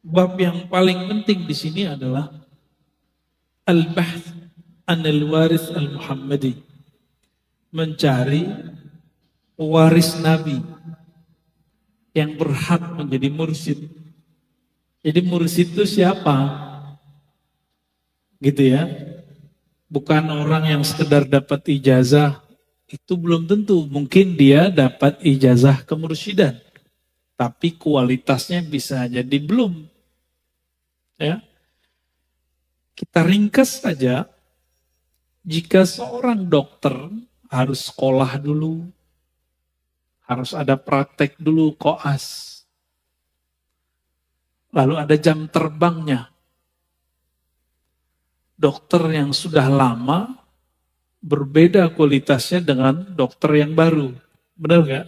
Bab yang paling penting di sini adalah al-bahth anil waris al-Muhammadi, mencari waris Nabi yang berhak menjadi mursyid. Jadi mursyid itu siapa? Gitu ya. Bukan orang yang sekedar dapat ijazah, itu belum tentu. Mungkin dia dapat ijazah kemursyidan, tapi kualitasnya bisa jadi belum. Ya. Kita ringkas saja, jika seorang dokter harus sekolah dulu, harus ada praktek dulu koas, lalu ada jam terbangnya. Dokter yang sudah lama berbeda kualitasnya dengan dokter yang baru. Benar nggak?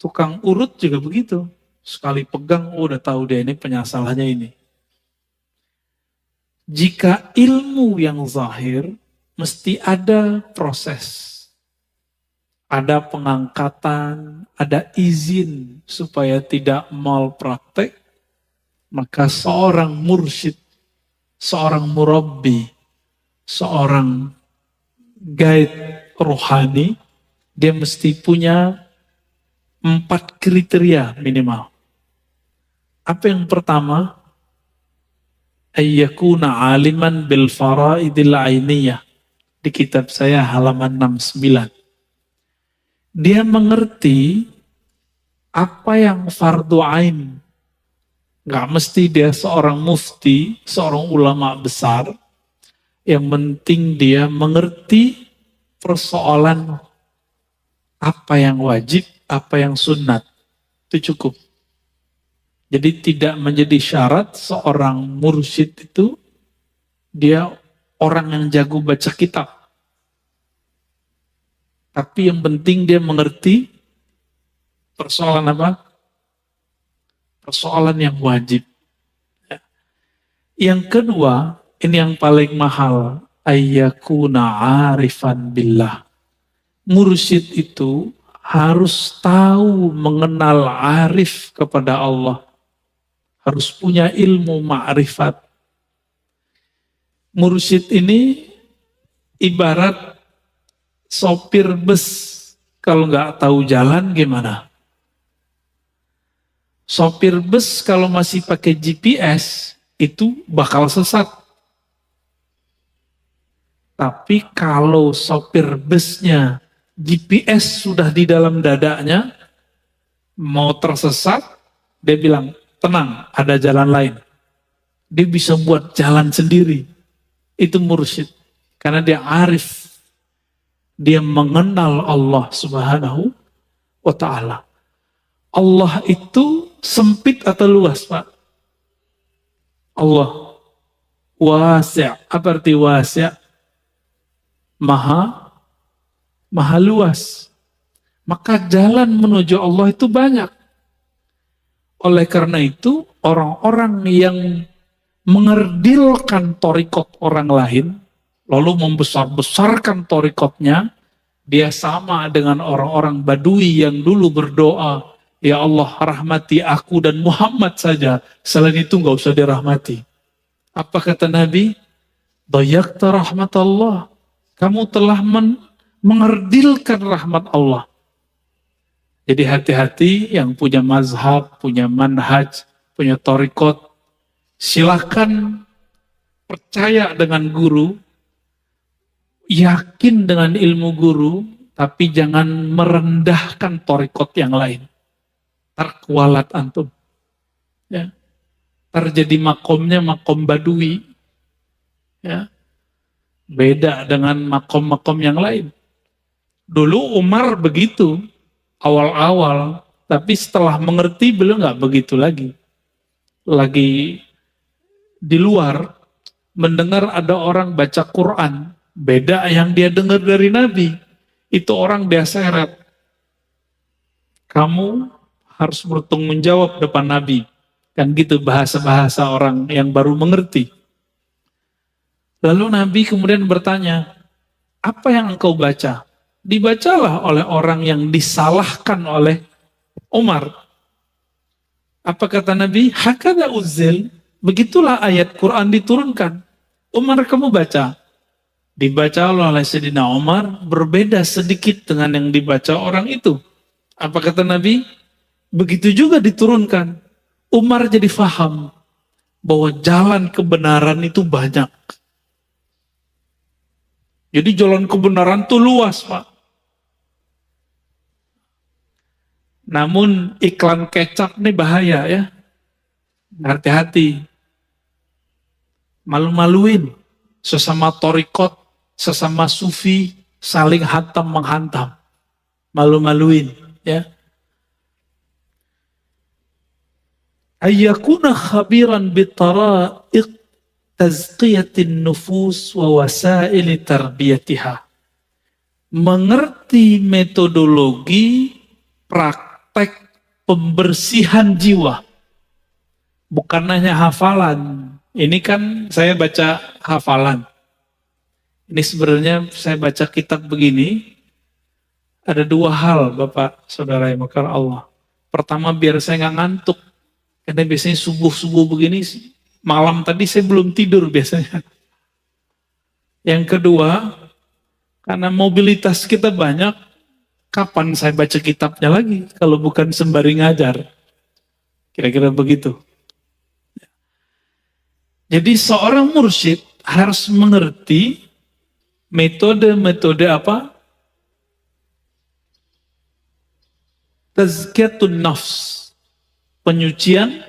Tukang urut juga begitu. Sekali pegang, udah tahu dia ini penyasalannya ini. Jika ilmu yang zahir, mesti ada proses. Ada pengangkatan, ada izin supaya tidak malpraktek. Maka seorang mursyid, seorang murabbi, seorang guide rohani, dia mesti punya 4 kriteria minimal. Apa yang pertama? Ayyakuna aliman bil faraidil ainiyah. Di kitab saya halaman 69. Dia mengerti apa yang fardu ain. Gak mesti dia seorang mufti, seorang ulama besar. Yang penting dia mengerti persoalan apa yang wajib, apa yang sunnat. Itu cukup. Jadi tidak menjadi syarat seorang mursyid itu dia orang yang jago baca kitab. Tapi yang penting dia mengerti persoalan apa? Persoalan yang wajib. Yang kedua, ini yang paling mahal, ayyakuna arifan billah. Mursyid itu harus tahu mengenal arif kepada Allah. Harus punya ilmu ma'rifat. Mursyid ini ibarat sopir bus. Kalau nggak tahu jalan gimana? Sopir bus kalau masih pakai GPS itu bakal sesat. Tapi kalau sopir busnya GPS sudah di dalam dadanya, mau tersesat, dia bilang, tenang, ada jalan lain. Dia bisa buat jalan sendiri. Itu mursyid. Karena dia arif. Dia mengenal Allah Subhanahu wa ta'ala. Allah itu sempit atau luas, Pak? Allah wasi'. Apa arti wasi'? Maha luas. Maka jalan menuju Allah itu banyak. Oleh karena itu, orang-orang yang mengerdilkan torikot orang lain, lalu membesar-besarkan torikotnya, dia sama dengan orang-orang Badui yang dulu berdoa, ya Allah rahmati aku dan Muhammad saja, selain itu nggak usah dirahmati. Apa kata Nabi? Dayakta rahmat Allah. Kamu telah mengerdilkan rahmat Allah. Jadi hati-hati yang punya mazhab, punya manhaj, punya torikot. Silakan percaya dengan guru, yakin dengan ilmu guru, tapi jangan merendahkan torikot yang lain. Terkualat antum. Ya. Terjadi makomnya makom badui. Ya. Beda dengan makom-makom yang lain. Dulu Umar begitu, awal-awal, tapi setelah mengerti beliau nggak begitu lagi. Lagi di luar, mendengar ada orang baca Quran, beda yang dia dengar dari Nabi. Itu orang dia seret. Kamu harus bertanggung jawab depan Nabi. Kan gitu bahasa-bahasa orang yang baru mengerti. Lalu Nabi kemudian bertanya, apa yang engkau baca? Dibacalah oleh orang yang disalahkan oleh Umar. Apa kata Nabi? Hakadha uzil. Begitulah ayat Quran diturunkan. Umar, kamu baca. Dibaca oleh Sayyidina Umar berbeda sedikit dengan yang dibaca orang itu. Apa kata Nabi? Begitu juga diturunkan. Umar jadi faham bahwa jalan kebenaran itu banyak. Jadi jalan kebenaran itu luas, Pak. Namun iklan kecap nih bahaya ya. Hati-hati. Malu-maluin. Sesama torikot, sesama sufi, saling hantam-menghantam. Malu-maluin ya. Ayyakuna khabiran bitara'iq tazqiyatin nufus wa wasaili tarbiyatiha. Mengerti metodologi praktek pembersihan jiwa. Bukan hanya hafalan. Ini kan saya baca hafalan. Ini sebenarnya saya baca kitab begini. Ada dua hal Bapak, Saudara yang makar Allah. Pertama biar saya nggak ngantuk. Karena biasanya subuh-subuh begini, malam tadi saya belum tidur biasanya. Yang kedua, karena mobilitas kita banyak, kapan saya baca kitabnya lagi kalau bukan sembari ngajar? Kira-kira begitu. Jadi seorang mursyid harus mengerti metode-metode apa? Tazkiyatun nafs. Penyucian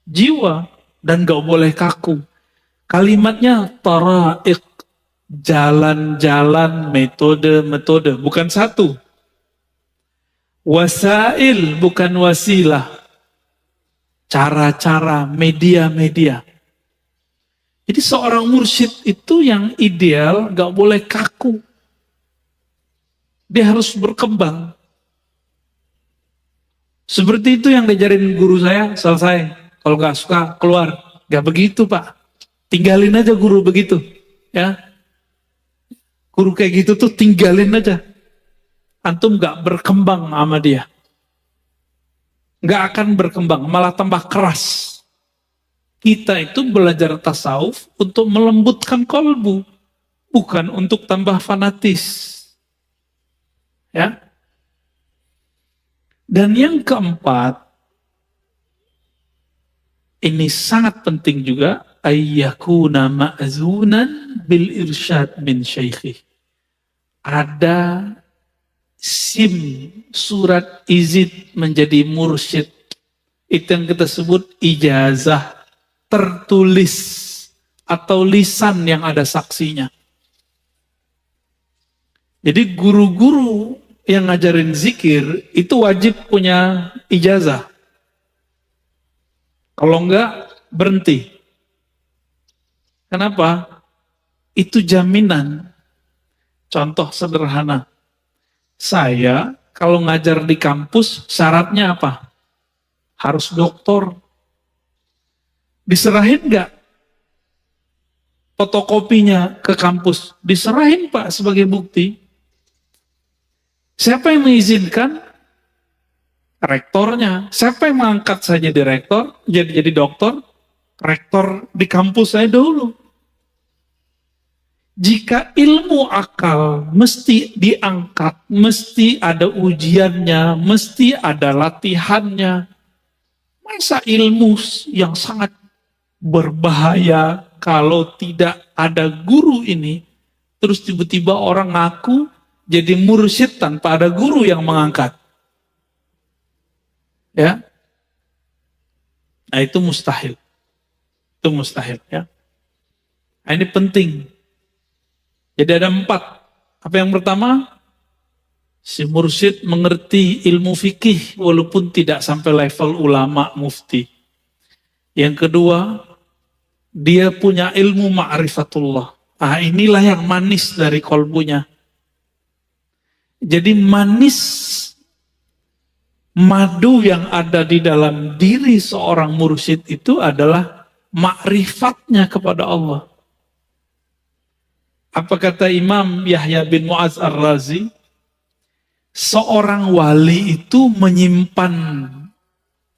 jiwa dan gak boleh kaku. Kalimatnya tara'iq, jalan-jalan, metode-metode, bukan satu. Wasail, bukan wasilah. Cara-cara, media-media. Jadi seorang mursyid itu yang ideal gak boleh kaku. Dia harus berkembang. Seperti itu yang diajarin guru saya, selesai. Kalau nggak suka, keluar. Nggak begitu, Pak. Tinggalin aja guru begitu. Ya. Guru kayak gitu tuh tinggalin aja. Antum nggak berkembang sama dia. Nggak akan berkembang, malah tambah keras. Kita itu belajar tasawuf untuk melembutkan kolbu. Bukan untuk tambah fanatis. Ya. Dan yang keempat, ini sangat penting juga, ayyakuna ma'zunan bil irsyad min syaikhi. Ada SIM, surat izin menjadi mursyid. Itu yang kita sebut ijazah tertulis atau lisan yang ada saksinya. Jadi guru-guru yang ngajarin zikir itu wajib punya ijazah. Kalau enggak, berhenti. Kenapa? Itu jaminan. Contoh sederhana. Saya kalau ngajar di kampus syaratnya apa? Harus doktor. Diserahin enggak fotokopinya ke kampus? Diserahin Pak sebagai bukti. Siapa yang mengizinkan? Rektornya. Siapa yang mengangkat saya jadi rektor, jadi dokter? Rektor di kampus saya dulu. Jika ilmu akal mesti diangkat, mesti ada ujiannya, mesti ada latihannya. Masa ilmu yang sangat berbahaya kalau tidak ada guru ini, terus tiba-tiba orang ngaku jadi mursyid tanpa ada guru yang mengangkat. Ya. Nah, itu mustahil. Itu mustahil ya. Nah, ini penting. Jadi ada 4. Apa yang pertama? Si mursyid mengerti ilmu fikih walaupun tidak sampai level ulama mufti. Yang kedua, dia punya ilmu ma'rifatullah. Ah, inilah yang manis dari kolbunya. Jadi manis madu yang ada di dalam diri seorang mursyid itu adalah ma'rifatnya kepada Allah. Apa kata Imam Yahya bin Mu'adz Ar-Razi? Seorang wali itu menyimpan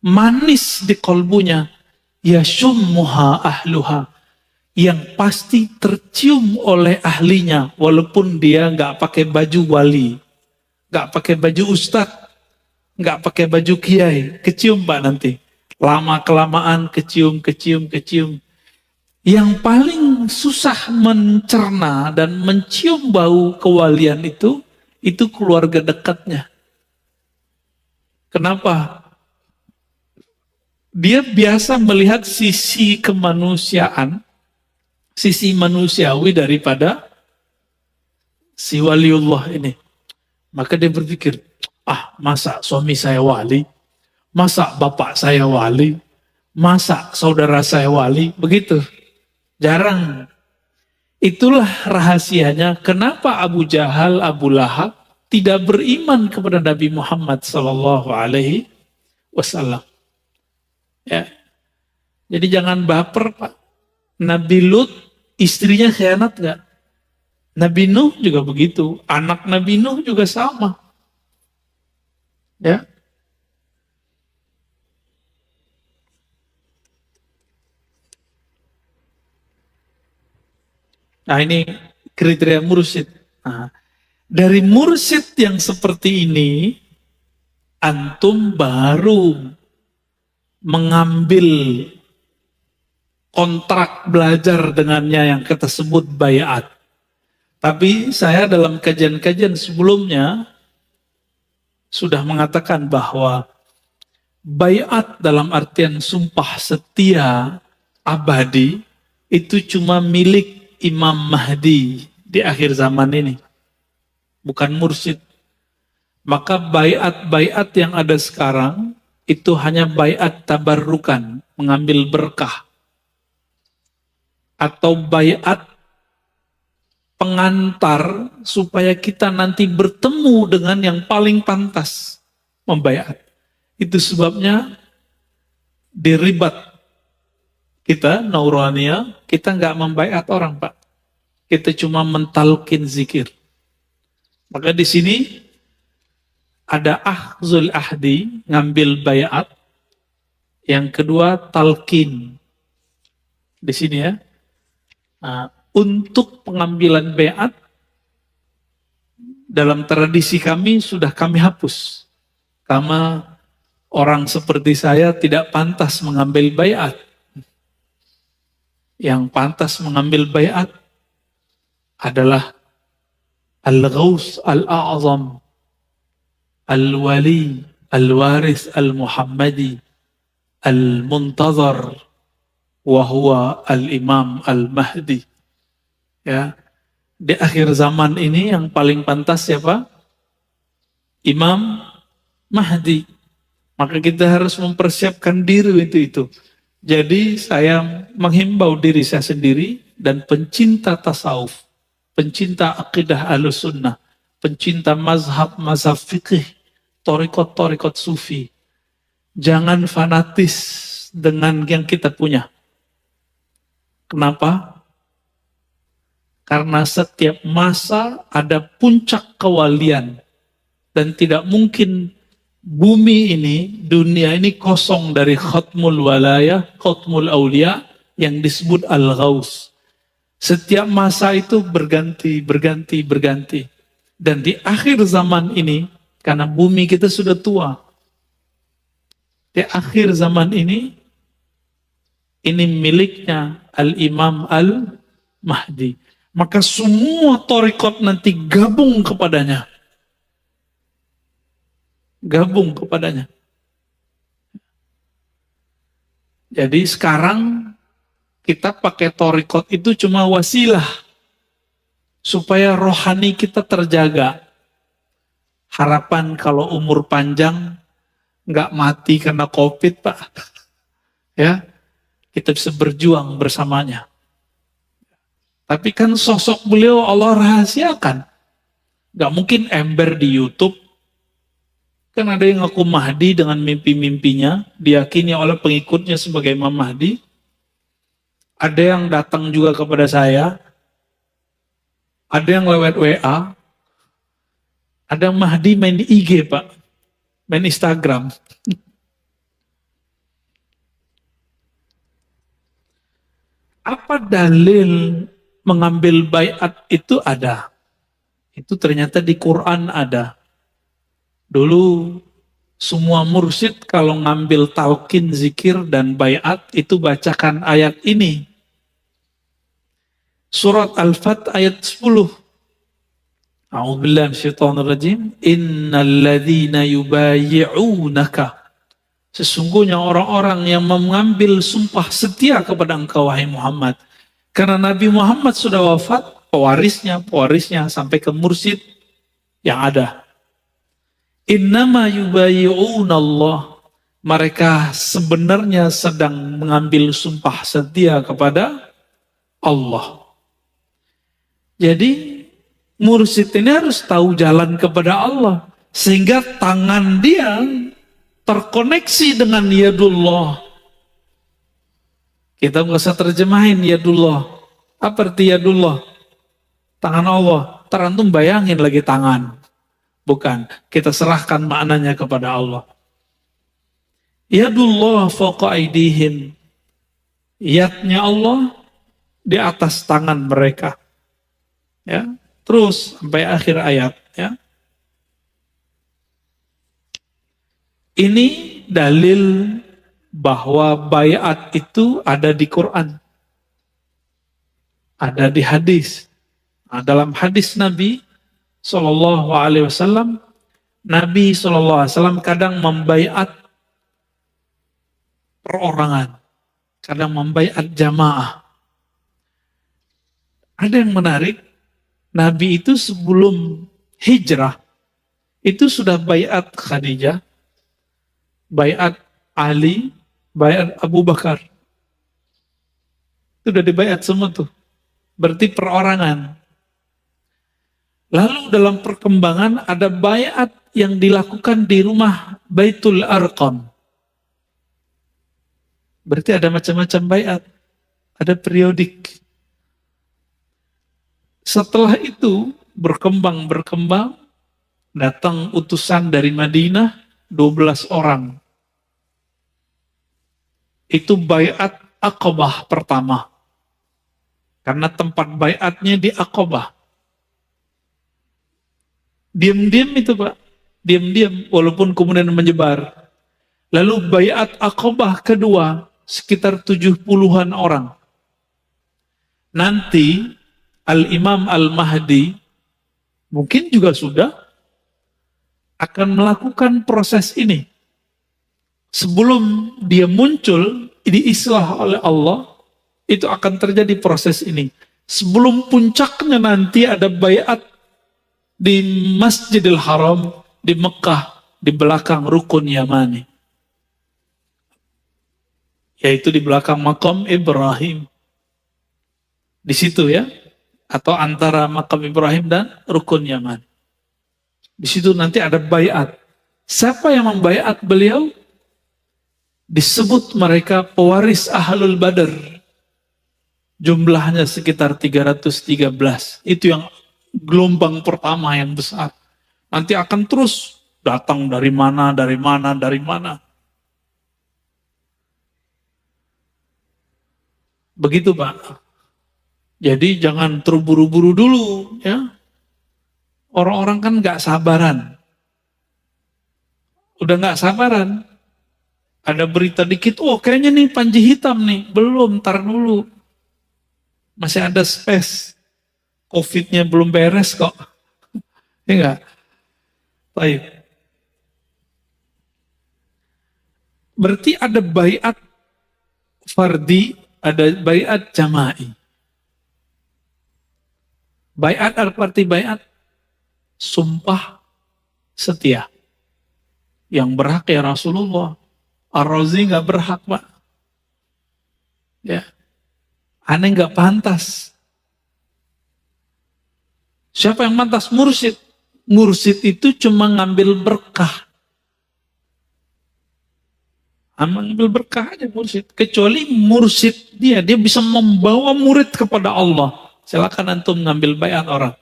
manis di kolbunya, yashummuha ahluha, yang pasti tercium oleh ahlinya, walaupun dia nggak pakai baju wali, nggak pakai baju ustadz, nggak pakai baju kiai, kecium Pak nanti. Lama kelamaan kecium, kecium, kecium. Yang paling susah mencerna dan mencium bau kewalian itu keluarga dekatnya. Kenapa? Dia biasa melihat sisi kemanusiaan, sisi manusiawi daripada si waliullah ini. Maka dia berpikir, masa suami saya wali, masa bapak saya wali, masa saudara saya wali, begitu. Jarang. Itulah rahasianya kenapa Abu Jahal, Abu Lahab tidak beriman kepada Nabi Muhammad Sallallahu Alaihi Wasallam. Ya. Jadi jangan baper Pak. Nabi Lut istrinya khianat gak? Nabi Nuh juga begitu. Anak Nabi Nuh juga sama. Ya. Nah ini kriteria mursyid. Nah, dari mursyid yang seperti ini, antum baru mengambil kontrak belajar dengannya yang kita sebut bayat. Tapi saya dalam kajian-kajian sebelumnya sudah mengatakan bahwa bayat dalam artian sumpah setia abadi itu cuma milik Imam Mahdi di akhir zaman ini, bukan mursyid. Maka bayat-bayat yang ada sekarang itu hanya bayat tabarrukan, mengambil berkah, atau bayat pengantar supaya kita nanti bertemu dengan yang paling pantas membayat. Itu sebabnya di ribat kita, Nauraniyah, kita nggak membayat orang, Pak. Kita cuma mentalkin zikir. Maka di sini ada akhzul ahdi, ngambil bayat. Yang kedua, talqin. Di sini ya. Nah, untuk pengambilan bayat, dalam tradisi kami sudah kami hapus. Karena orang seperti saya tidak pantas mengambil bayat. Yang pantas mengambil bayat adalah Al-Ghaus Al-A'zam, Al-Wali, Al-Waris Al-Muhammadi, Al-Muntazar, Wahuwa Al-Imam Al-Mahdi. Ya, di akhir zaman ini yang paling pantas siapa? Imam Mahdi. Maka kita harus mempersiapkan diri itu. Jadi saya menghimbau diri saya sendiri dan pencinta tasawuf, pencinta akidah Ahlussunnah, pencinta mazhab fikih, torikot sufi. Jangan fanatis dengan yang kita punya. Kenapa? Karena setiap masa ada puncak kewalian dan tidak mungkin bumi ini, dunia ini kosong dari khatmul walayah, khatmul awliya yang disebut al-ghaus. Setiap masa itu berganti. Dan di akhir zaman ini, karena bumi kita sudah tua, di akhir zaman ini miliknya Al-Imam Al-Mahdi. Maka semua torikot nanti gabung kepadanya. Jadi sekarang kita pakai torikot itu cuma wasilah supaya rohani kita terjaga. Harapan kalau umur panjang nggak mati karena COVID, Pak. Ya, kita bisa berjuang bersamanya. Tapi kan sosok beliau Allah rahasiakan. Nggak mungkin ember di YouTube. Kan ada yang ngaku Mahdi dengan mimpi-mimpinya, diyakini oleh pengikutnya sebagai Imam Mahdi. Ada yang datang juga kepada saya, ada yang lewat WA, ada yang Mahdi main di IG, Pak, main Instagram. Apa dalil mengambil baiat itu ada? Itu ternyata di Quran ada. Dulu semua mursyid kalau ngambil talqin, zikir, dan baiat itu bacakan ayat ini. Surat Al-Fat ayat 10. A'udzubillahi minasyaitonirrajim. Innal ladzina yubayyi'unaka. Sesungguhnya orang-orang yang mengambil sumpah setia kepada engkau wahai Muhammad. Karena Nabi Muhammad sudah wafat, pewarisnya sampai ke mursyid yang ada. Innama yubayyi'unallah. Mereka sebenarnya sedang mengambil sumpah setia kepada Allah. Jadi mursyid ini harus tahu jalan kepada Allah. Sehingga tangan dia terkoneksi dengan yadullah. Kita nggak usah terjemahin yadullah. Apa arti yadullah? Tangan Allah. Terantum bayangin lagi tangan. Bukan. Kita serahkan maknanya kepada Allah. Yadullah fawqa aydihim. Yadnya Allah di atas tangan mereka. Ya. Terus sampai akhir ayat. Ya. Ini dalil bahwa baiat itu ada di Quran. Ada di hadis. Nah, dalam hadis Nabi SAW, Nabi SAW kadang membaiat perorangan. Kadang membaiat jamaah. Ada yang menarik. Nabi itu sebelum hijrah, itu sudah baiat Khadijah, baiat Ali, baiat Abu Bakar. Itu udah dibaiat semua tuh. Berarti perorangan. Lalu dalam perkembangan ada baiat yang dilakukan di rumah Baitul Arqam. Berarti ada macam-macam baiat. Ada periodik. Setelah itu berkembang, datang utusan dari Madinah 12 orang. Itu baiat Aqabah pertama. Karena tempat baiatnya di Aqabah. Diam-diam itu Pak. Diam-diam walaupun kemudian menyebar. Lalu baiat Aqabah kedua sekitar 70-an orang. Nanti Al-Imam Al-Mahdi mungkin juga sudah akan melakukan proses ini. Sebelum dia muncul, diislah oleh Allah, itu akan terjadi proses ini. Sebelum puncaknya nanti ada baiat di Masjidil Haram, di Mekah, di belakang Rukun Yamani. Yaitu di belakang makam Ibrahim. Di situ ya. Atau antara makam Ibrahim dan Rukun Yaman. Di situ nanti ada baiat. Siapa yang membaiat beliau? Disebut mereka pewaris Ahlul Badar. Jumlahnya sekitar 313. Itu yang gelombang pertama yang besar. Nanti akan terus datang dari mana. Begitu Pak. Jadi jangan terburu-buru dulu, ya. Orang-orang kan nggak sabaran. Udah nggak sabaran. Ada berita dikit, oh kayaknya nih Panji Hitam nih. Belum, ntar dulu. Masih ada space. Covid-nya belum beres kok. Ya nggak? Baik. Berarti ada baiat fardi, ada baiat jama'i. Baiat arti baiat sumpah setia. Yang berhak ya Rasulullah. Ar-Razi nggak berhak Pak. Ya, aneh nggak pantas. Siapa yang pantas? Mursyid. Mursyid itu cuma ngambil berkah. Ngambil berkah aja mursyid. Kecuali mursyid dia bisa membawa murid kepada Allah. Silakan antum ngambil baiat orang.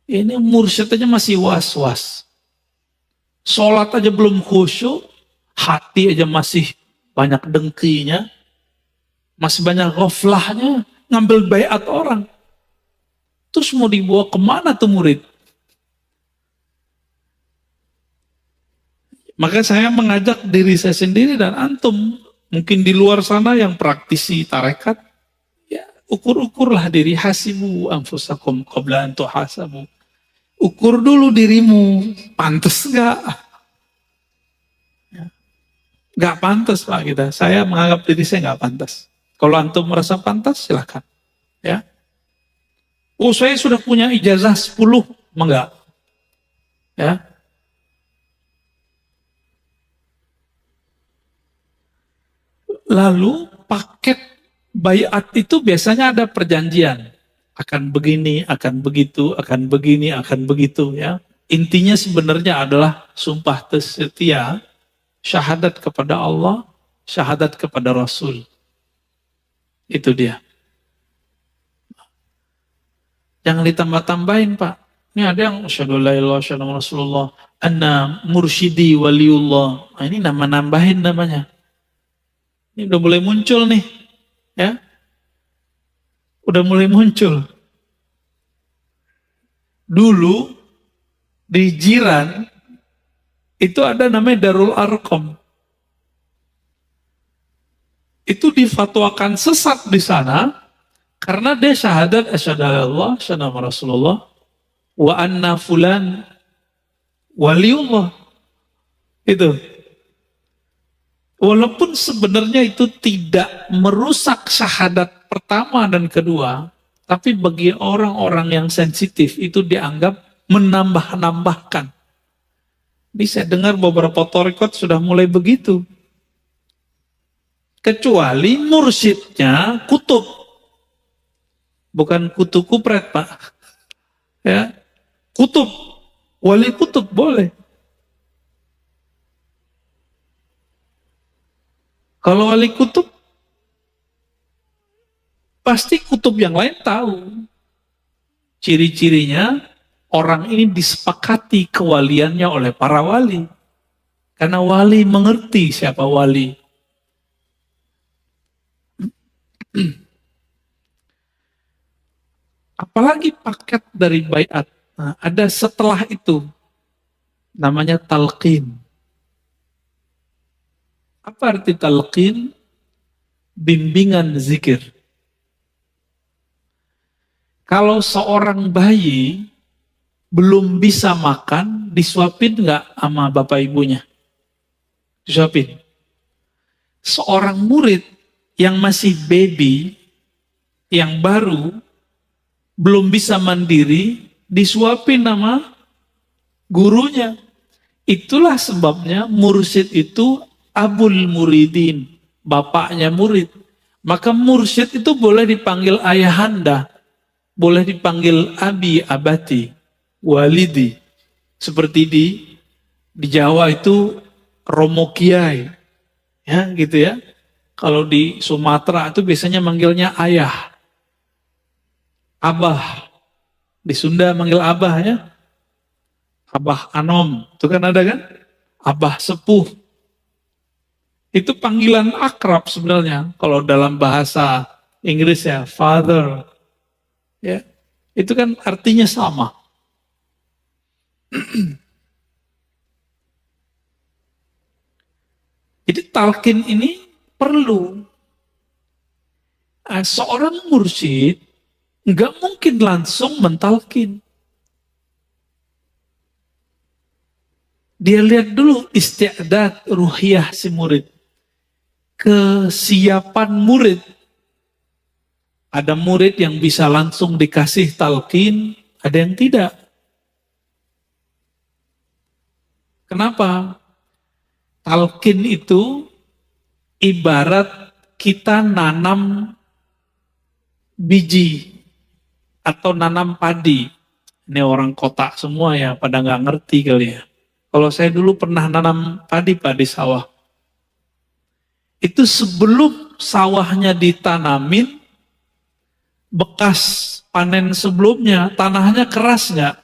Ini mursyid aja masih was-was. Sholat aja belum khusyuk, hati aja masih banyak dengkinya. Masih banyak ghaflahnya, ngambil baiat orang. Terus mau dibawa kemana tuh murid? Maka saya mengajak diri saya sendiri dan antum, mungkin di luar sana yang praktisi tarekat, ya ukur-ukurlah diri, hasibu anfusakum qabla an tuhasabu. Ukur dulu dirimu, pantas nggak? Nggak pantas Pak kita. Saya menganggap diri saya nggak pantas. Kalau antum merasa pantas, silahkan. Ya. Oh saya sudah punya ijazah 10, enggak. Ya. Lalu paket baiat itu biasanya ada perjanjian. Akan begini, akan begitu, akan begini, akan begitu ya. Intinya sebenarnya adalah sumpah setia, syahadat kepada Allah, syahadat kepada Rasul. Itu dia. Jangan ditambah-tambahin Pak. Ini ada yang asyhadu la ilaha illallah Rasulullah, anna mursyidi waliullah. Nah, ini nama nambahin namanya. Ini udah mulai muncul nih. Ya. Udah mulai muncul. Dulu di Jiran itu ada namanya Darul Arqam. Itu difatwakan sesat di sana karena dia syahadat asyhadu Allah, asyhadu Rasulullah wa anna fulan waliullah. Itu. Walaupun sebenarnya itu tidak merusak syahadat pertama dan kedua, tapi bagi orang-orang yang sensitif itu dianggap menambah-nambahkan. Ini saya dengar beberapa thariqat sudah mulai begitu. Kecuali mursyidnya kutub. Bukan kutu kupret Pak. Ya, kutub. Wali kutub boleh. Kalau wali kutub, pasti kutub yang lain tahu. Ciri-cirinya, orang ini disepakati kewaliannya oleh para wali. Karena wali mengerti siapa wali. Apalagi paket dari baiat. Nah, ada setelah itu, namanya talqin. Apa arti talqin? Bimbingan zikir. Kalau seorang bayi belum bisa makan, disuapin nggak sama bapak ibunya? Disuapin. Seorang murid yang masih baby, yang baru, belum bisa mandiri, disuapin sama gurunya. Itulah sebabnya mursyid itu abul muridin, bapaknya murid. Maka mursyid itu boleh dipanggil ayahanda, boleh dipanggil abi, abati, walidi. Seperti di Jawa itu romo kiai, ya gitu ya. Kalau di Sumatera itu biasanya manggilnya ayah, abah. Di Sunda manggil abah ya, abah anom, itu kan ada kan, abah sepuh. Itu panggilan akrab sebenarnya. Kalau dalam bahasa Inggris ya, father. Ya, itu kan artinya sama. Jadi talqin ini perlu. Seorang mursyid nggak mungkin langsung mentalkin. Dia lihat dulu istiadat ruhiyah si murid. Kesiapan murid. Ada murid yang bisa langsung dikasih talqin, ada yang tidak. Kenapa? Talqin itu ibarat kita nanam biji atau nanam padi. Ini orang kota semua ya, pada nggak ngerti kali ya. Kalau saya dulu pernah nanam padi sawah. Itu sebelum sawahnya ditanamin, bekas panen sebelumnya, tanahnya keras nggak?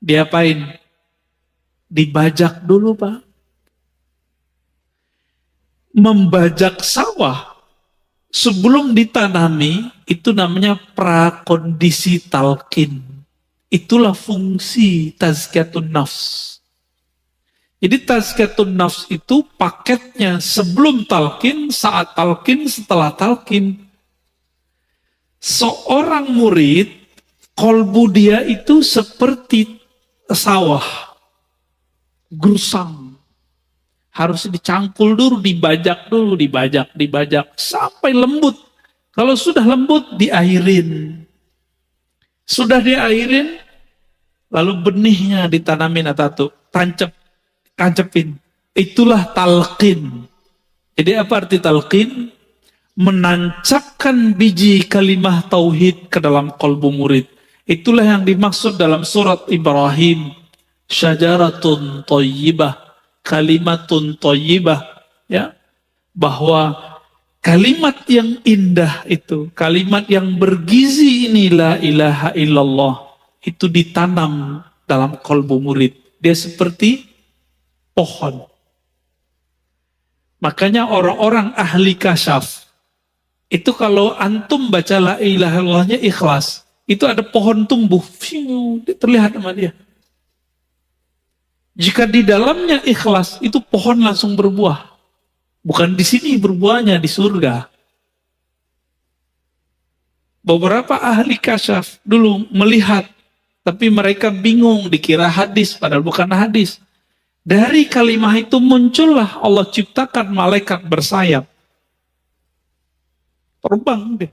Diapain? Dibajak dulu Pak. Membajak sawah Sebelum ditanami, itu namanya prakondisi talqin. Itulah fungsi tazkiyatun nafs. Jadi tazkiyatun nafs itu paketnya sebelum talqin, saat talqin, setelah talqin. Seorang murid, kolbu dia itu seperti sawah, gersang. Harus dicangkul dulu, dibajak, sampai lembut. Kalau sudah lembut, diairin. Sudah diairin, lalu benihnya ditanamin atau tancepin. Itulah talqin. Jadi apa arti talqin? Menancapkan biji kalimah tauhid ke dalam kolbu murid. Itulah yang dimaksud dalam surat Ibrahim. Syajaratun thayyibah, kalimatun thayyibah, ya, bahwa kalimat yang indah itu, kalimat yang bergizi ini la ilaha illallah, itu ditanam dalam kolbu murid. Dia seperti pohon. Makanya orang-orang ahli kasyaf itu kalau antum baca la ilaha illallahnya ikhlas, itu ada pohon tumbuh, terlihat sama dia. Jika di dalamnya ikhlas, itu pohon langsung berbuah. Bukan di sini berbuahnya, di surga. Beberapa ahli kasyaf dulu melihat, tapi mereka bingung, dikira hadis, padahal bukan hadis. Dari kalimah itu muncullah Allah ciptakan malaikat bersayap. Terbang deh.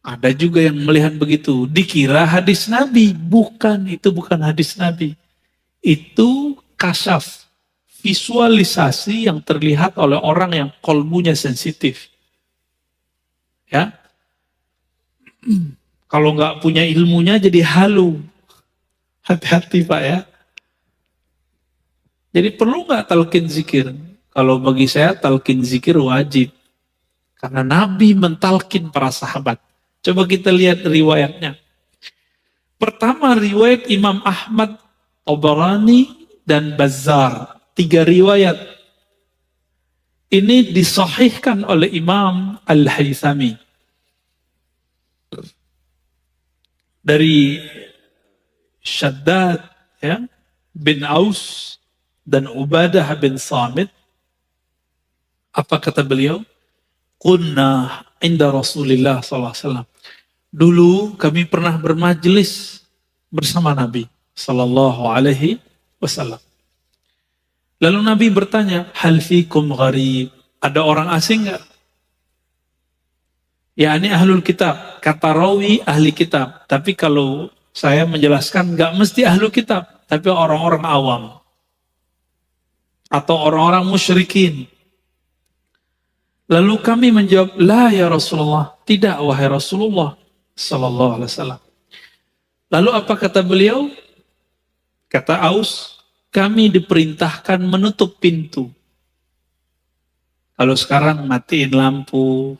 Ada juga yang melihat begitu, dikira hadis Nabi. Bukan, itu bukan hadis Nabi. Itu kasyaf, visualisasi yang terlihat oleh orang yang kolbunya sensitif. Ya, kalau nggak punya ilmunya jadi halu. Hati-hati Pak ya. Jadi perlu nggak talqin zikir? Kalau bagi saya talqin zikir wajib. Karena Nabi mentalkin para sahabat. Coba kita lihat riwayatnya. Pertama riwayat Imam Ahmad, Tabarani, dan Bazzar. 3 riwayat. Ini disahihkan oleh Imam Al-Haythami. Dari Shaddad ya, bin Aus dan Ubadah bin Samit. Apa kata beliau? Kunna inda Rasulillah SAW. Dulu kami pernah bermajlis bersama Nabi Sallallahu Alaihi Wasallam. Lalu Nabi bertanya, hal fikum gharib? Ada orang asing nggak? Ya ini ahlul kitab. Kata rawi ahli kitab. Tapi kalau saya menjelaskan nggak mesti ahlul kitab, tapi orang-orang awam atau orang-orang musyrikin. Lalu kami menjawab, la ya Rasulullah, tidak wahai Rasulullah Sallallahu Alaihi Wasallam. Lalu apa kata beliau? Kata Aus, kami diperintahkan menutup pintu. Kalau sekarang matiin lampu,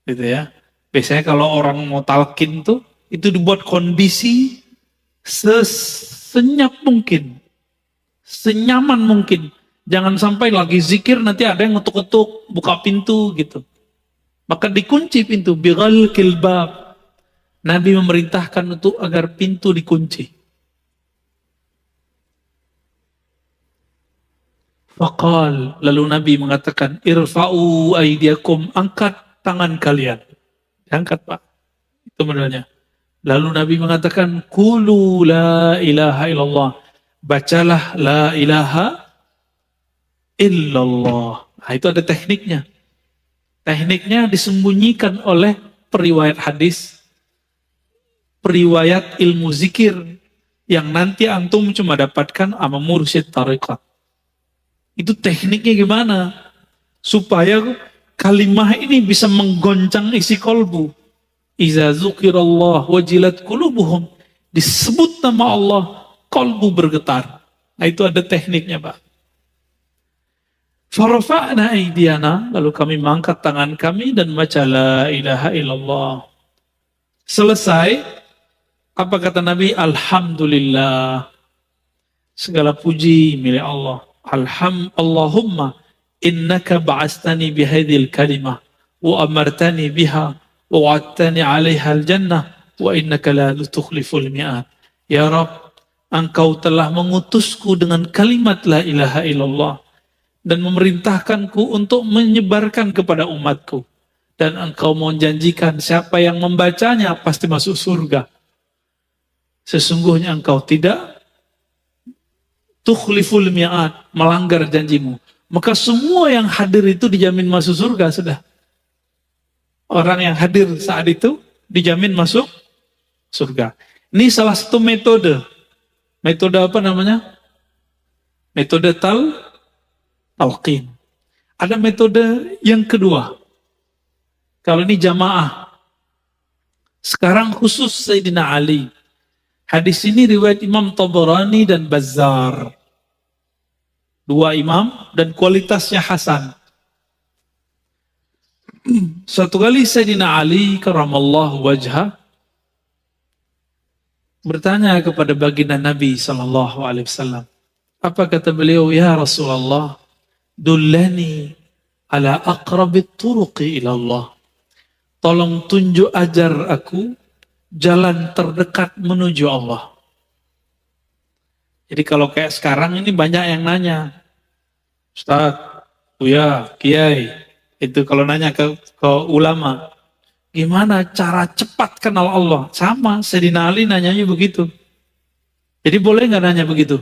gitu ya. Biasanya kalau orang mau talqin tuh, itu dibuat kondisi sesenyap mungkin, senyaman mungkin. Jangan sampai lagi zikir nanti ada yang ngetuk-ngetuk, buka pintu gitu. Maka dikunci pintu, bighalqil bab. Nabi memerintahkan untuk agar pintu dikunci. Faqal, lalu Nabi mengatakan, irfa'u aydiyakum, angkat tangan kalian. Angkat Pak, itu modelnya. Lalu Nabi mengatakan, qulu la ilaha illallah. Bacalah la ilaha illallah. Nah, itu ada tekniknya. Tekniknya disembunyikan oleh periwayat hadis, periwayat ilmu zikir, yang nanti antum cuma dapatkan sama mursyid tariqat. Itu tekniknya gimana? Supaya kalimah ini bisa menggoncang isi kolbu. Iza zukirallah wajilat qulubuhum. Disebut nama Allah, kolbu bergetar. Nah itu ada tekniknya Pak. Farafa'na aydiyana, lalu kami mengangkat tangan kami dan baca la ilaha illallah. Selesai, apa kata Nabi? Alhamdulillah. Segala puji milik Allah. Allahumma innaka ba'astani bihadhil kalimah wa amartani biha wa wa'adtani 'alaiha al-jannah wa innaka la tukhliful mi'ad. Ya Rabb, Engkau telah mengutusku dengan kalimat la ilaha illallah dan memerintahkanku untuk menyebarkan kepada umatku. Dan Engkau menjanjikan siapa yang membacanya pasti masuk surga. Sesungguhnya Engkau tidak tukhliful mi'ad, melanggar janjimu. Maka semua yang hadir itu dijamin masuk surga sudah. Orang yang hadir saat itu dijamin masuk surga. Ini salah satu metode. Metode apa namanya? Metode talqin. Ada metode yang kedua. Kalau ini jamaah. Sekarang khusus Sayyidina Ali. Hadis ini riwayat Imam Tabarani dan Bazzar. Dua imam dan kualitasnya hasan. Suatu kali Sayyidina Ali karramallahu wajhah bertanya kepada baginda Nabi sallallahu alaihi wasallam. Apa kata beliau? Ya Rasulullah, dullani ala aqrabit turuqi ila Allah. Tolong tunjuk ajar aku jalan terdekat menuju Allah. Jadi kalau kayak sekarang ini banyak yang nanya, Ustaz, Buya, Kiai, itu kalau nanya ke ulama, gimana cara cepat kenal Allah? Sama, Sayyidina Ali nanyanya begitu. Jadi boleh nggak nanya begitu?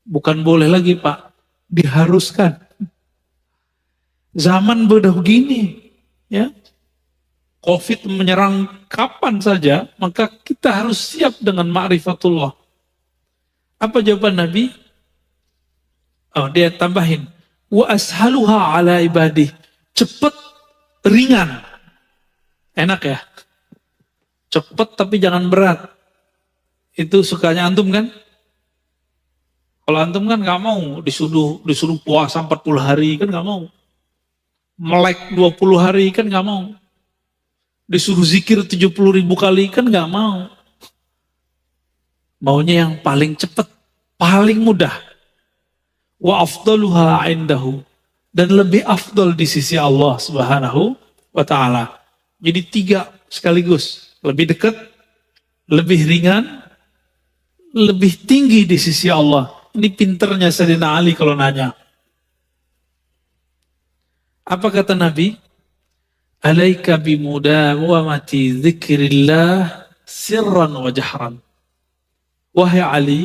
Bukan boleh lagi Pak, diharuskan. Zaman udah begini, ya. Covid menyerang kapan saja, maka kita harus siap dengan ma'rifatullah. Apa jawaban Nabi? Oh, dia tambahin. Wa ashaluha ala ibadih. Cepat, ringan. Enak ya? Cepat tapi jangan berat. Itu sukanya antum kan? Kalau antum kan gak mau disuruh puasa 40 hari kan gak mau. Melek 20 hari kan gak mau. Disuruh zikir 70.000 kali kan gak mau. Maunya yang paling cepat, paling mudah. Wa afdaluha indahu. Dan lebih afdal di sisi Allah subhanahu wa ta'ala. Jadi 3 sekaligus. Lebih dekat, lebih ringan, lebih tinggi di sisi Allah. Ini pinternya Sayyidina Ali kalau nanya. Apa kata Nabi? Alaika bimudawamati dzikrillah sirran wa jahran. Wahai Ali,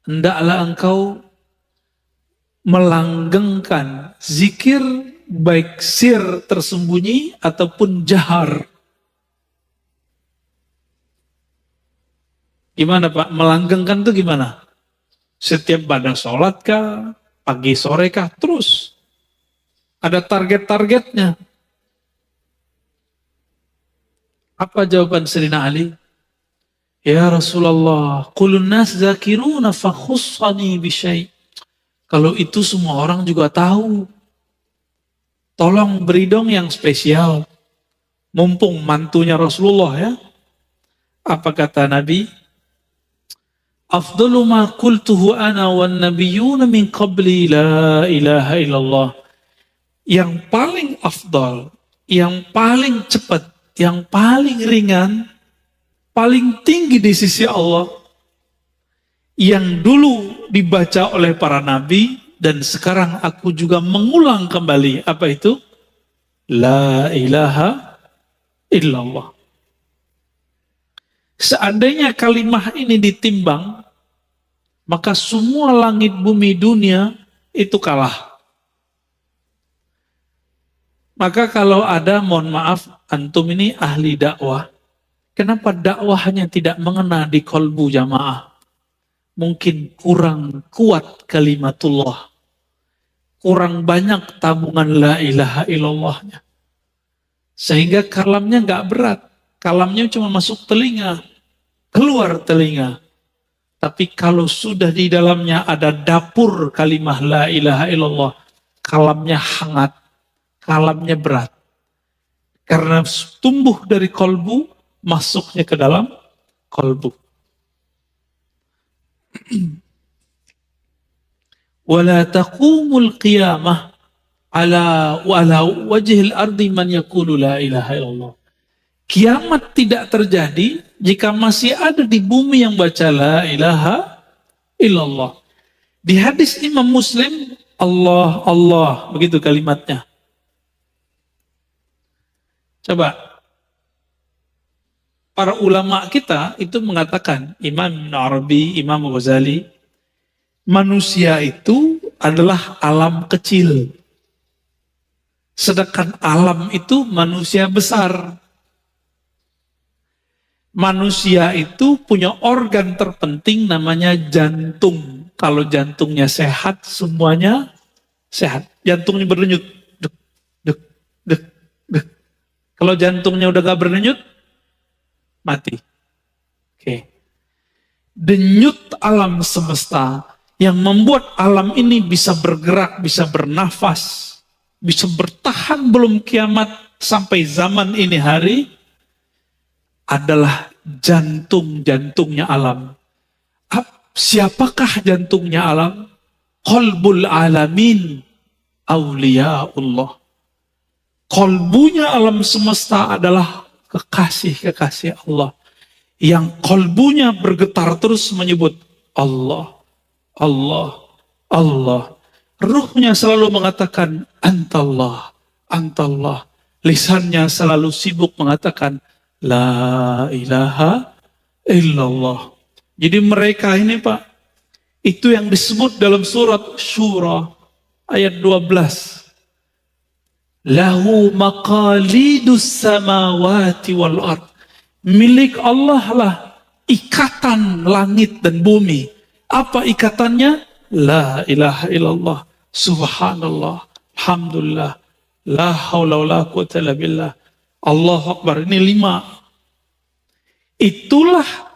hendaklah engkau melanggengkan zikir baik sir tersembunyi ataupun jahar. Gimana Pak? Melanggengkan itu gimana? Setiap pada sholat kah? Pagi sore kah? Terus. Ada target-targetnya. Apa jawaban Sayyidina Ali? Ya Rasulullah, qulun nas zakiruna fa khussani bisyai. Kalau itu semua orang juga tahu. Tolong beri dong yang spesial. Mumpung mantunya Rasulullah ya. Apa kata Nabi? Afdalu ma qultuhu ana wan nabiyyuna min qabli la ilaha illallah. Yang paling afdal, yang paling cepat, yang paling ringan, paling tinggi di sisi Allah, yang dulu dibaca oleh para nabi, dan sekarang aku juga mengulang kembali. Apa itu? La ilaha illallah. Seandainya kalimah ini ditimbang, maka semua langit bumi dunia itu kalah. Maka kalau ada, mohon maaf, antum ini ahli dakwah, kenapa dakwahnya tidak mengena di kolbu jamaah? Mungkin kurang kuat kalimatullah. Kurang banyak tabungan la ilaha illallahnya. Sehingga kalamnya nggak berat. Kalamnya cuma masuk telinga, keluar telinga. Tapi kalau sudah di dalamnya ada dapur kalimah la ilaha illallah, kalamnya hangat, kalamnya berat. Karena tumbuh dari kolbu, masuknya ke dalam kolbu. Wala taqumul qiyamah ala wajhil ardi man yaqulu la ilaha illallah. Kiamat tidak terjadi jika masih ada di bumi yang baca la ilaha illallah. Di hadis Imam Muslim, Allah, Allah, begitu kalimatnya. Coba, para ulama kita itu mengatakan, Imam Ibn Arabi, Imam Ghazali, manusia itu adalah alam kecil. Sedangkan alam itu manusia besar. Manusia itu punya organ terpenting namanya jantung. Kalau jantungnya sehat, semuanya sehat. Jantungnya berdenyut. Dek, dek, dek, dek. Kalau jantungnya udah gak berdenyut, mati. Oke. Denyut alam semesta yang membuat alam ini bisa bergerak, bisa bernafas, bisa bertahan belum kiamat sampai zaman ini hari, adalah jantung-jantungnya alam. Siapakah jantungnya alam? Qalbul alamin awliyaullah. Qalbunya alam semesta adalah kekasih-kekasih Allah. Yang qalbunya bergetar terus menyebut Allah, Allah, Allah. Ruhnya selalu mengatakan Antallah, Antallah. Lisannya selalu sibuk mengatakan La ilaha illallah. Jadi mereka ini Pak, itu yang disebut dalam surat Syura ayat 12. Lahu maqalidus samawati wal ard. Milik Allah lah ikatan langit dan bumi. Apa ikatannya? La ilaha illallah. Subhanallah. Alhamdulillah. La haula wa la quwwata illa billah. Allahu Akbar. Ini 5. Itulah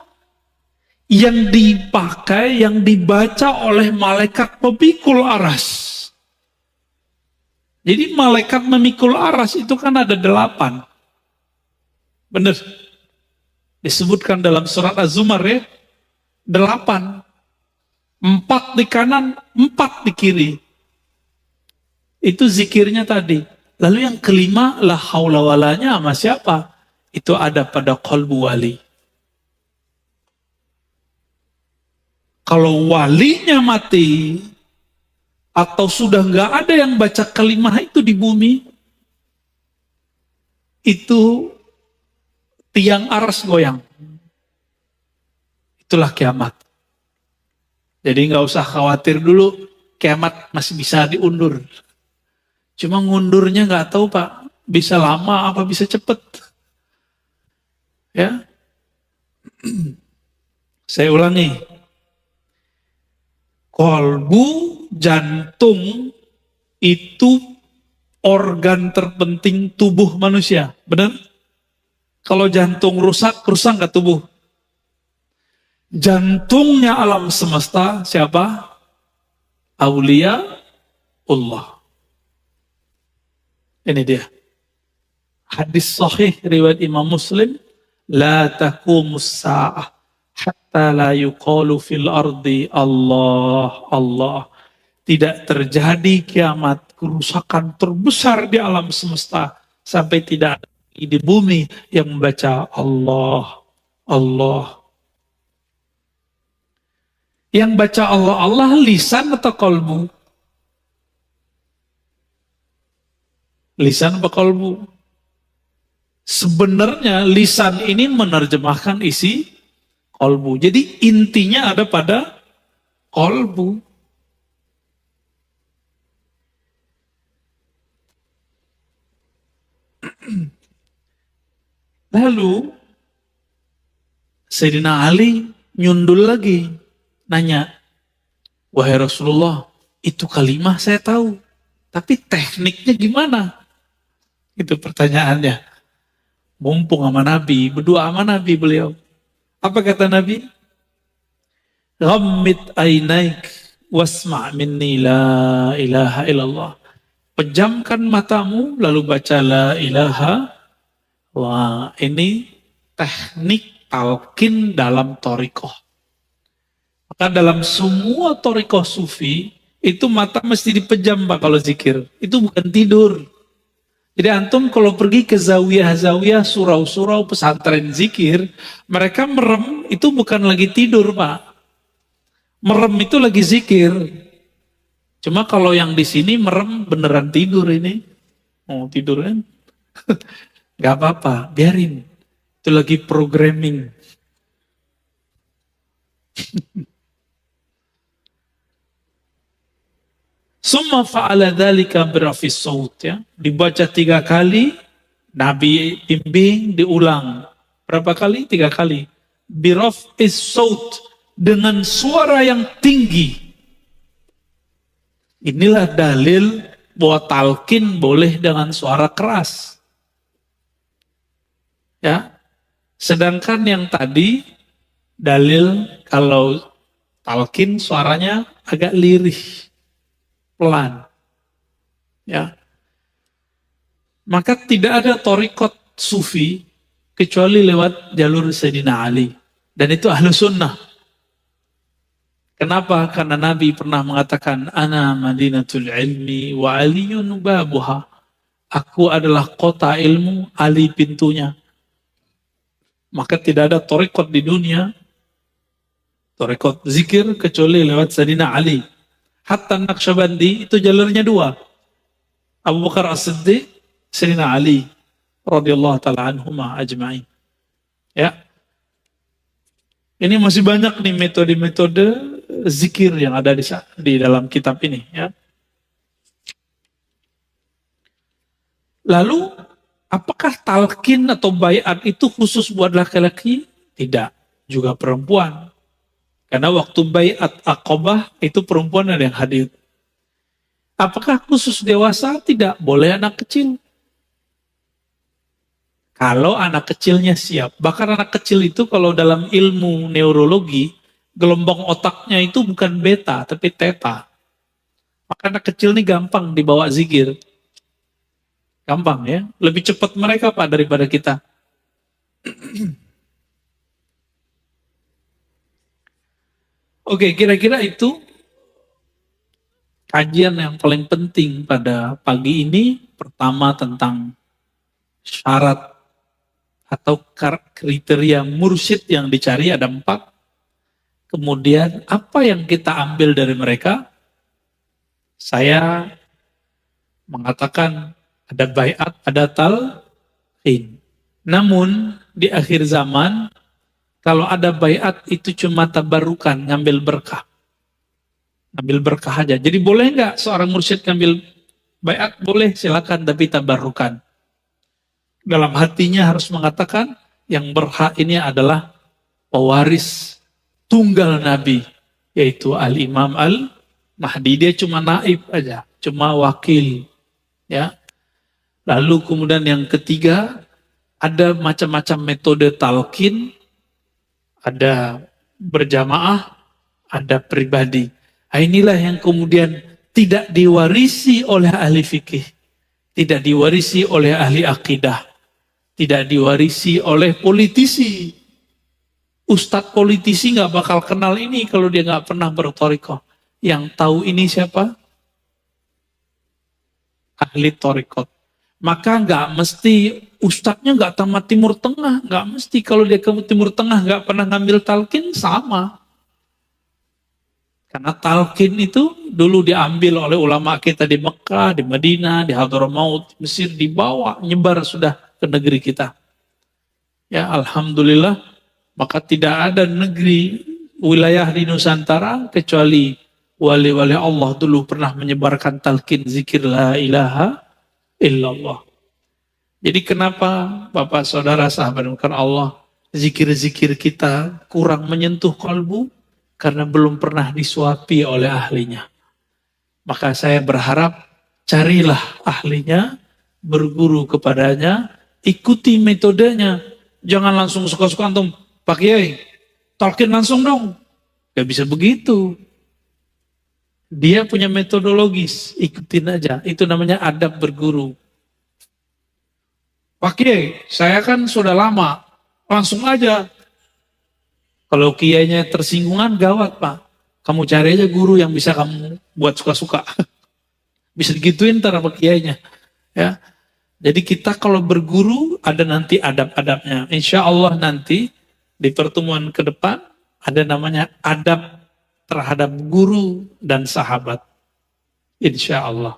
yang dipakai, yang dibaca oleh malaikat pemikul aras. Jadi malaikat memikul aras itu kan ada 8. Benar. Disebutkan dalam surat Az-Zumar ya. 8. 4 di kanan, 4 di kiri. Itu zikirnya tadi. Lalu yang kelima, la haula walanya sama siapa? Itu ada pada qalbu wali. Kalau walinya mati, atau sudah nggak ada yang baca kalimah itu di bumi, itu tiang aras goyang. Itulah kiamat. Jadi nggak usah khawatir dulu, kiamat masih bisa diundur. Cuma ngundurnya nggak tahu Pak, bisa lama apa bisa cepet. Ya, saya ulangi. Kolbu, jantung itu organ terpenting tubuh manusia, benar? Kalau jantung rusak, rusak nggak tubuh? Jantungnya alam semesta siapa? Aulia Allah. Ini dia. Hadis sahih riwayat Imam Muslim, la taqumus sa'ah hatta la yuqalu fil ardi Allah Allah. Tidak terjadi kiamat, kerusakan terbesar di alam semesta sampai tidak ada di bumi yang membaca Allah Allah. Yang baca Allah Allah lisan atau kolbu? Lisan atau kolbu? Sebenarnya lisan ini menerjemahkan isi kolbu. Jadi intinya ada pada kolbu. Lalu Sayyidina Ali nyundul lagi, nanya, wahai Rasulullah, itu kalimah saya tahu, tapi tekniknya gimana? Itu pertanyaannya. Mumpung sama Nabi, berdua sama Nabi beliau. Apa kata Nabi? Ghammid ainaik wasma' minni la ilaha illallah. Pejamkan matamu lalu baca la ilaha. Wah, ini teknik talqin dalam thariqah. Maka dalam semua thariqah sufi Itu mata mesti dipejam Pak kalau zikir. Itu bukan tidur. Jadi antum kalau pergi ke zawiyah-zawiyah, surau-surau, pesantren zikir, mereka merem itu bukan lagi tidur Pak. Merem itu lagi zikir. Cuma kalau yang di sini merem beneran tidur ini. Mau tidur kan? Gak apa-apa, biarin. Itu lagi programming. Summa fa'ala dzalika birafis saut ya. Dibaca 3 kali, Nabi bimbing diulang. Berapa kali? 3 kali. Birafis saut, dengan suara yang tinggi. Inilah dalil bahwa talqin boleh dengan suara keras. Ya. Sedangkan yang tadi dalil kalau talqin suaranya agak lirih, pelan. Ya. Maka tidak ada thariqat sufi kecuali lewat jalur Sayyidina Ali. Dan itu ahlu sunnah. Kenapa? Karena Nabi pernah mengatakan, Ana madinatul ilmi wa aliyun babuha. Aku adalah kota ilmu, Ali pintunya. Maka tidak ada thariqat di dunia, thariqat zikir kecuali lewat Sayyidina Ali. Hatta Naqsyabandi itu jalurnya 2. Abu Bakar As-Siddiq, Sayyidina Ali radhiyallahu taala anhuma ajma'in. Ya. Ini masih banyak nih metode-metode zikir yang ada di dalam kitab ini ya. Lalu apakah talqin atau baiat itu khusus buat laki-laki? Tidak, juga perempuan. Karena waktu baiat Aqabah itu perempuan ada yang hadir. Apakah khusus dewasa? Tidak, boleh anak kecil. Kalau anak kecilnya siap. Bahkan anak kecil itu kalau dalam ilmu neurologi, gelombang otaknya itu bukan beta, tapi teta. Maka anak kecil ini gampang dibawa zikir. Gampang ya. Lebih cepat mereka Pak daripada kita. Oke, kira-kira itu kajian yang paling penting pada pagi ini. Pertama tentang syarat atau kriteria mursyid yang dicari ada 4. Kemudian apa yang kita ambil dari mereka? Saya mengatakan ada baiat, ada talqin. Namun di akhir zaman kalau ada baiat itu cuma tabarukan, ngambil berkah. Ngambil berkah aja. Jadi boleh nggak seorang mursyid ngambil baiat? Boleh, silakan, tapi tabarukan. Dalam hatinya harus mengatakan yang berhak ini adalah pewaris tunggal Nabi, yaitu Al-Imam Al-Mahdi. Dia cuma naib aja, cuma wakil. Ya. Lalu kemudian yang ketiga, ada macam-macam metode talqin, ada berjamaah, ada pribadi. Nah, inilah yang kemudian tidak diwarisi oleh ahli fikih, tidak diwarisi oleh ahli akidah, tidak diwarisi oleh politisi. Ustadz politisi nggak bakal kenal ini kalau dia nggak pernah berthariqah. Yang tahu ini siapa? Ahli thariqat. Maka nggak mesti ustadznya nggak tamat Timur Tengah, nggak mesti. Kalau dia ke Timur Tengah nggak pernah ngambil talqin, sama. Karena talqin itu dulu diambil oleh ulama kita di Mekah, di Madinah, di Hadramaut, Mesir, dibawa, nyebar sudah ke negeri kita. Ya, alhamdulillah. Maka tidak ada negeri, wilayah di Nusantara kecuali wali-wali Allah dulu pernah menyebarkan talqin zikir la ilaha illallah. Jadi kenapa Bapak Saudara sahabat Allah, zikir-zikir kita kurang menyentuh kalbu? Karena belum pernah disuapi oleh ahlinya. Maka saya berharap carilah ahlinya, berguru kepadanya, ikuti metodenya. Jangan langsung suka-suka antum, Pak Kiai, talqin langsung dong. Gak bisa begitu. Dia punya metodologis, ikutin aja. Itu namanya adab berguru. Pak Kiai, saya kan sudah lama, langsung aja. Kalau kiainya tersinggungan gawat Pak. Kamu cari aja guru yang bisa kamu buat suka-suka. Bisa digituin ntar sama kiainya. Ya. Jadi kita kalau berguru ada nanti adab-adabnya. Insya Allah nanti di pertemuan ke depan ada namanya adab terhadap guru dan sahabat. Insya Allah.